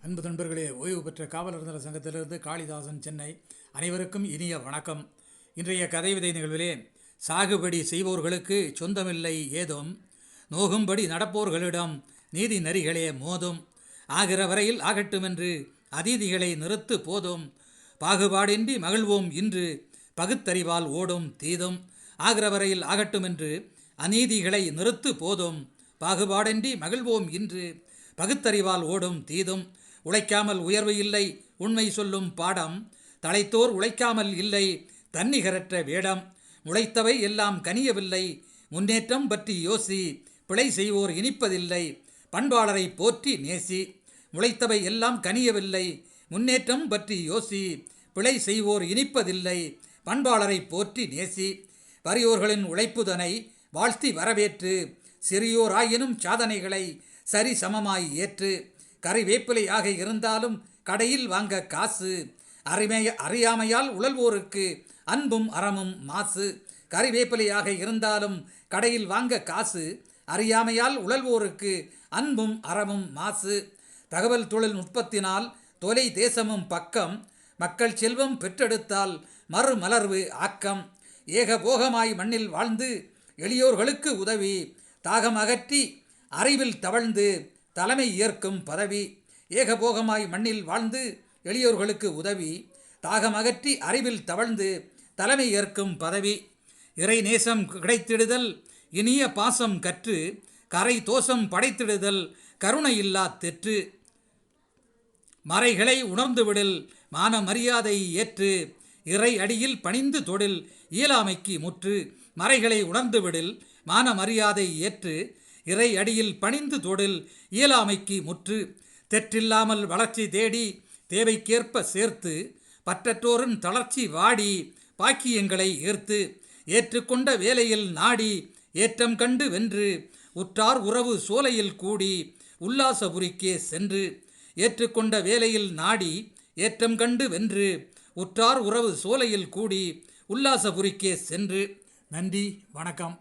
அன்பு நண்பர்களே, ஓய்வு பெற்ற காவலர் நல சங்கத்திலிருந்து காளிதாசன், சென்னை. அனைவருக்கும் இனிய வணக்கம். இன்றைய கதை விதை நிகழ்விலே, சாகுபடி செய்வோர்களுக்கு சொந்தமில்லை ஏதும், நோகும்படி நடப்போர்களிடம் நீதி நெறிகளே மோதும், ஆகிற வரையில் ஆகட்டுமென்று அதீதிகளை நிறுத்து போதும், பாகுபாடின்றி மகிழ்வோம் இன்று பகுத்தறிவால் ஓடும் தீதும், ஆகிற வரையில் ஆகட்டுமென்று அநீதிகளை நிறுத்து போதும், பாகுபாடின்றி மகிழ்வோம் இன்று பகுத்தறிவால் ஓடும் தீதும், உழைக்காமல் உயர்வு இல்லை உண்மை சொல்லும் பாடம், தலைத்தோர் உழைக்காமல் இல்லை தன்னிகரற்ற வேடம், முளைத்தவை எல்லாம் கனியவில்லை முன்னேற்றம் பற்றி யோசி, பிழை செய்வோர் இனிப்பதில்லை பண்பாளரை போற்றி நேசி, முளைத்தவை எல்லாம் கனியவில்லை முன்னேற்றம் பற்றி யோசி, பிழை செய்வோர் இனிப்பதில்லை பண்பாளரை போற்றி நேசி, வறியோர்களின் உழைப்புதனை வாழ்த்தி வரவேற்று, சிறியோராயினும் சாதனைகளை சரி சமமாய் ஏற்று, கறிவேப்பிலையாக இருந்தாலும் கடையில் வாங்க காசு, அறியாமையால் உழல்வோருக்கு அன்பும் அறமும் மாசு, கறிவேப்பிலையாக இருந்தாலும் கடையில் வாங்க காசு, அறியாமையால் உழல்வோருக்கு அன்பும் அறமும் மாசு, தகவல் தொழில்நுட்பத்தினால் தொலை தேசமும் பக்கம், மக்கள் செல்வம் பெற்றெடுத்தால் மறுமலர்வு ஆக்கம், ஏகபோகமாய் மண்ணில் வாழ்ந்து எளியோர்களுக்கு உதவி, தாகம் அகற்றி அறிவில் தவழ்ந்து தலைமை ஏற்கும் பதவி, ஏகபோகமாய் மண்ணில் வாழ்ந்து எளியோர்களுக்கு உதவி, தாகம் அகற்றி அறிவில் தவழ்ந்து தலைமை ஏற்கும் பதவி, இறை நேசம் கிடைத்திடுதல் இனிய பாசம் கற்று, கரை தோஷம் படைத்திடுதல் கருணை இல்லா தெற்று, மறைகளை உணர்ந்துவிடில் மான மரியாதை ஏற்று, இறை அடியில் பணிந்து தொழில் இயலாமைக்கு முற்று, மறைகளை உணர்ந்துவிடில் மான மரியாதை ஏற்று, இறை அடியில் பணிந்து தொழில் இயலாமைக்கு முற்று, தெற்றில்லாமல் வளர்ச்சி தேடி தேவைக்கேற்ப சேர்த்து, பற்றற்றோரின் தளர்ச்சி வாடி பாக்கியங்களை ஏற்று, ஏற்றுக்கொண்ட வேலையில் நாடி ஏற்றம் கண்டு வென்று, உற்றார் உறவு சோலையில் கூடி உல்லாசபுரிக்கே சென்று, ஏற்றுக்கொண்ட வேலையில் நாடி ஏற்றம் கண்டு வென்று, உற்றார் உறவு சோலையில் கூடி உல்லாசபுரிக்கே சென்று. நன்றி, வணக்கம்.